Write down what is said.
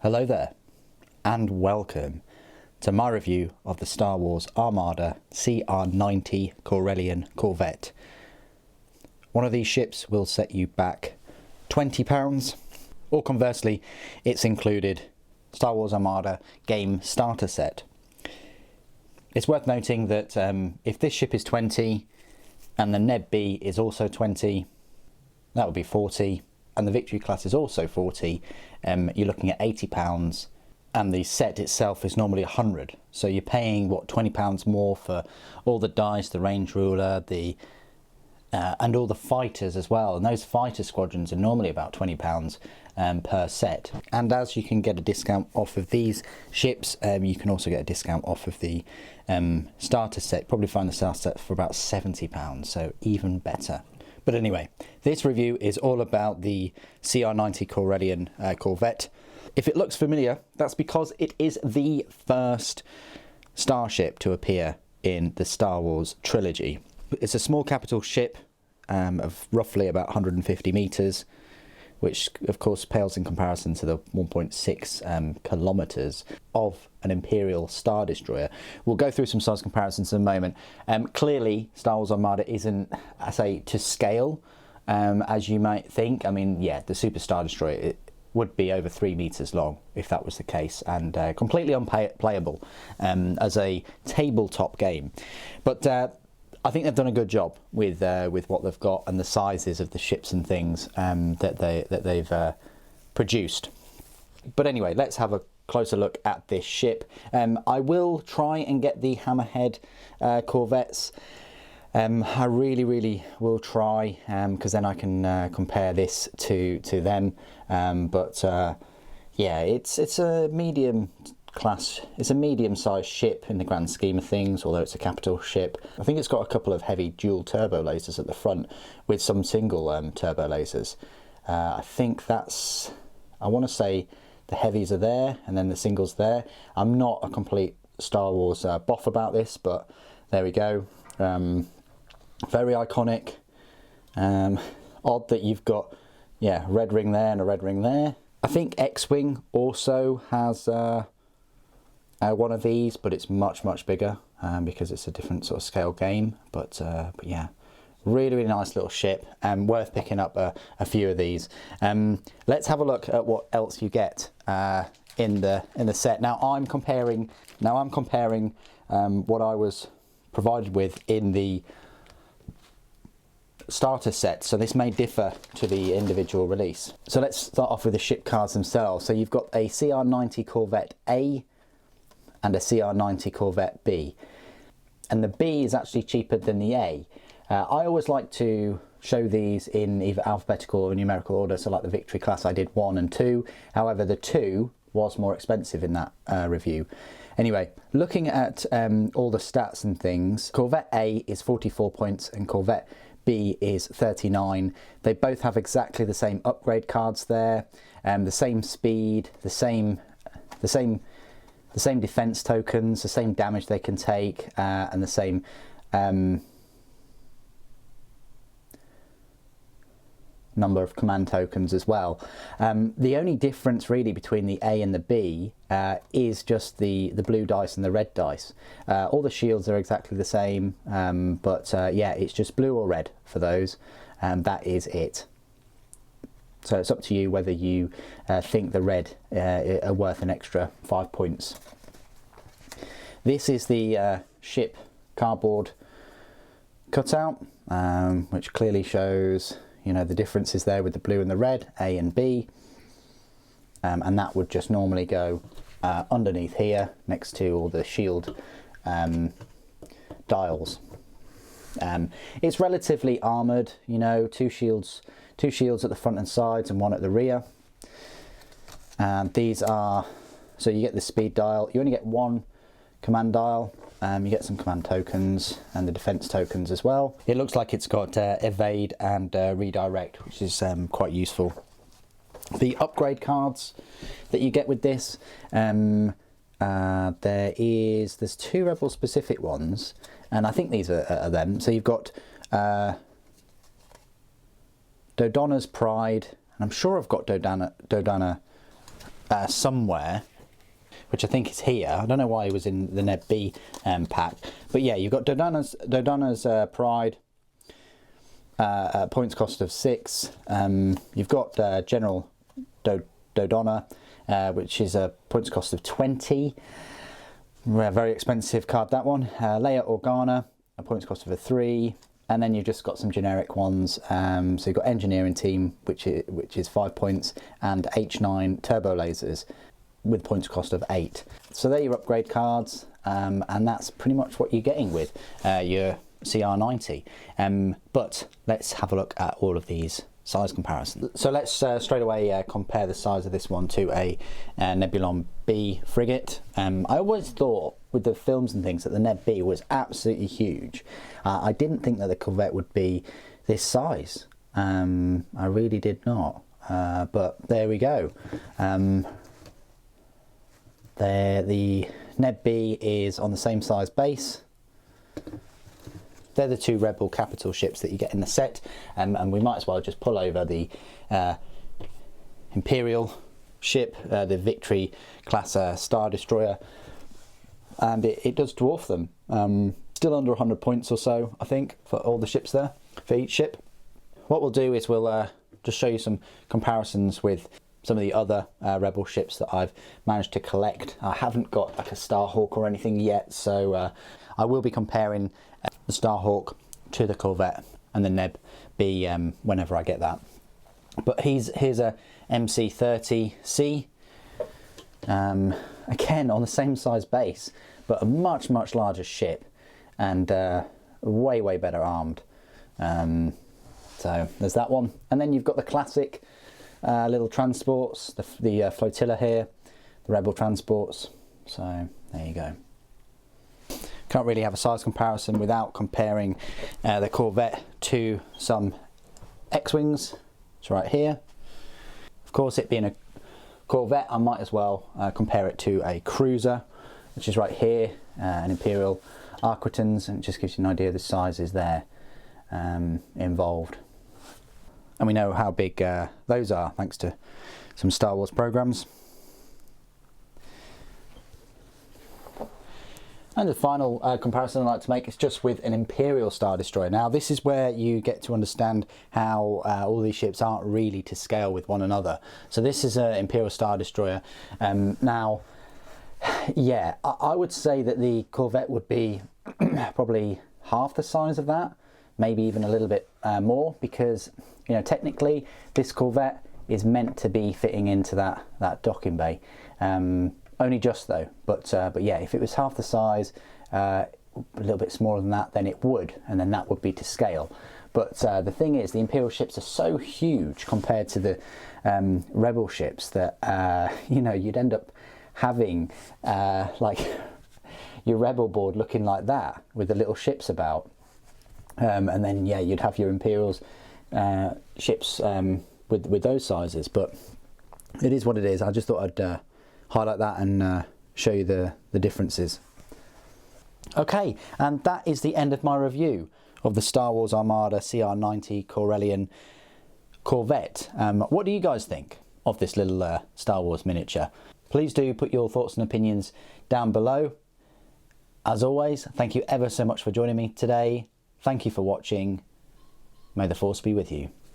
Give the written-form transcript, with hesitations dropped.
Hello there, and welcome to my review of the Star Wars ARMADA CR90 Corvette. One of these ships will set you back £20, or conversely, it's included Star Wars ARMADA game starter set. It's worth noting that if this ship is 20 and the Neb B is also 20, that would be 40. And the Victory class is also 40, you're looking at £80, and the set itself is normally 100. So you're paying, what, £20 more for all the dice, the range ruler, and all the fighters as well. And those fighter squadrons are normally about £20 per set. And as you can get a discount off of these ships, you can also get a discount off of the starter set. Probably find the starter set for about £70, so even better. But anyway, this review is all about the CR90 Corvette. If it looks familiar, that's because it is the first starship to appear in the Star Wars trilogy. It's a small capital ship of roughly about 150 metres, which of course pales in comparison to the 1.6 kilometres of an Imperial Star Destroyer. We'll go through some size comparisons in a moment. Clearly, Star Wars Armada isn't, I say, to scale, as you might think. I mean, yeah, the Super Star Destroyer it would be over 3 metres long if that was the case, and completely unplayable as a tabletop game. But I think they've done a good job with what they've got and the sizes of the ships and things that they've produced. But anyway, let's have a closer look at this ship. I will try and get the Hammerhead Corvettes. I really will try, because then I can compare this to them. Yeah, it's a medium class. It's a medium-sized ship in the grand scheme of things, although it's a capital ship. I think it's got a couple of heavy dual turbo lasers at the front with some single turbo lasers. I think that's, I want to say the heavies are there and then the singles there. I'm not a complete Star Wars boff about this, but there we go. Very iconic. Odd that you've got, yeah, a red ring there and a red ring there. I think X-Wing also has one of these, but it's much bigger because it's a different sort of scale game. But yeah, really nice little ship, and worth picking up a few of these. Let's have a look at what else you get in the set. Now I'm comparing what I was provided with in the starter set, so this may differ to the individual release. So let's start off with the ship cards themselves. So you've got a CR90 Corvette A and a CR90 Corvette B, and the B is actually cheaper than the A. I always like to show these in either alphabetical or numerical order, so like the Victory class I did 1 and 2. However, the 2 was more expensive in that review. Anyway, looking at all the stats and things, Corvette A is 44 points and Corvette B is 39. They both have exactly the same upgrade cards there, the same speed, the same defense tokens, the same damage they can take, and the same number of command tokens as well. The only difference really between the A and the B is just the blue dice and the red dice. All the shields are exactly the same, but yeah, it's just blue or red for those, and that is it. So it's up to you whether you think the red are worth an extra 5 points. This is the ship cardboard cutout, which clearly shows, you know, the differences there with the blue and the red, A and B, and that would just normally go underneath here next to all the shield dials. It's relatively armoured, you know, two shields at the front and sides and one at the rear. These are, so you get the speed dial, you only get one command dial, you get some command tokens and the defense tokens as well. It looks like it's got evade and redirect, which is quite useful. The upgrade cards that you get with this, there's 2 Rebel specific ones, and I think these are them. So you've got Dodonna's Pride, and I'm sure I've got Dodonna somewhere, which I think is here. I don't know why he was in the Neb B pack. But yeah, you've got Dodonna's Pride, points cost of 6. You've got General Dodonna, which is a points cost of 20. Very expensive card, that one. Leia Organa, a points cost of a 3. And then you've just got some generic ones. So you've got Engineering Team, which is 5 points, and H9 Turbo Lasers with points cost of 8. So they're your upgrade cards, and that's pretty much what you're getting with your CR90. But let's have a look at all of these size comparisons. So let's straight away compare the size of this one to a Nebulon B frigate. I always thought with the films and things that the Neb B was absolutely huge. I didn't think that the Corvette would be this size. I really did not. But there we go. The Neb B is on the same size base. They're the 2 Rebel capital ships that you get in the set, and we might as well just pull over the Imperial ship, the Victory class Star Destroyer, and it does dwarf them. Still under 100 points or so, I think, for all the ships there, for each ship. What we'll do is we'll just show you some comparisons with some of the other Rebel ships that I've managed to collect. I haven't got like a Starhawk or anything yet, so I will be comparing the Starhawk to the Corvette and the Neb B whenever I get that. But here's a MC30C, again on the same size base, but a much larger ship, and way better armed. So there's that one, and then you've got the classic little transports, the flotilla here, the Rebel transports. So there you go. Can't really have a size comparison without comparing the Corvette to some X-Wings. It's right here. Of course, it being a Corvette, I might as well compare it to a cruiser, which is right here, an Imperial Arquitens, and it just gives you an idea of the sizes there involved. And we know how big those are thanks to some Star Wars programs. And the final comparison I'd like to make is just with an Imperial Star Destroyer. Now this is where you get to understand how all these ships aren't really to scale with one another. So this is an Imperial Star Destroyer. Now, yeah, I would say that the Corvette would be probably half the size of that, maybe even a little bit more, because, you know, technically this Corvette is meant to be fitting into that docking bay. Only just though, but yeah, if it was half the size, a little bit smaller than that, then it would, and then that would be to scale. But the thing is, the Imperial ships are so huge compared to the Rebel ships that you know, you'd end up having like your Rebel board looking like that with the little ships about, and then yeah, you'd have your Imperials ships with those sizes. But it is what it is. I just thought I'd highlight that and show you the differences. Okay, and that is the end of my review of the Star Wars Armada CR90 Corellian Corvette. What do you guys think of this little Star Wars miniature? Please do put your thoughts and opinions down below. As always, thank you ever so much for joining me today. Thank you for watching. May the Force be with you.